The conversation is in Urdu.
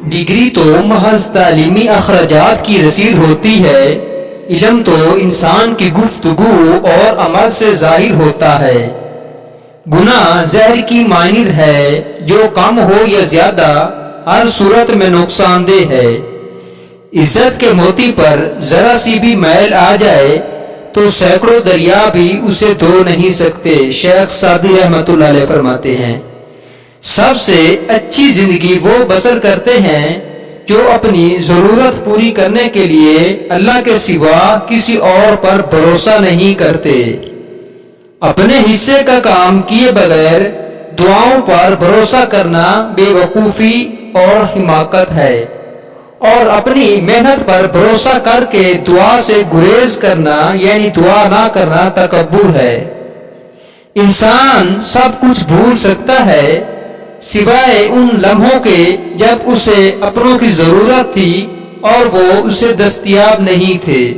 ڈگری تو محض تعلیمی اخراجات کی رسید ہوتی ہے، علم تو انسان کی گفتگو اور عمل سے ظاہر ہوتا ہے۔ گناہ زہر کی مانند ہے، جو کم ہو یا زیادہ ہر صورت میں نقصان دہ ہے۔ عزت کے موتی پر ذرا سی بھی میل آ جائے تو سینکڑوں دریا بھی اسے دھو نہیں سکتے۔ شیخ سعدی رحمۃ اللہ علیہ فرماتے ہیں، سب سے اچھی زندگی وہ بسر کرتے ہیں جو اپنی ضرورت پوری کرنے کے لیے اللہ کے سوا کسی اور پر بھروسہ نہیں کرتے۔ اپنے حصے کا کام کیے بغیر دعاؤں پر بھروسہ کرنا بے وقوفی اور حماقت ہے، اور اپنی محنت پر بھروسہ کر کے دعا سے گریز کرنا یعنی دعا نہ کرنا تکبر ہے۔ انسان سب کچھ بھول سکتا ہے سوائے ان لمحوں کے جب اسے اپنوں کی ضرورت تھی اور وہ اسے دستیاب نہیں تھے۔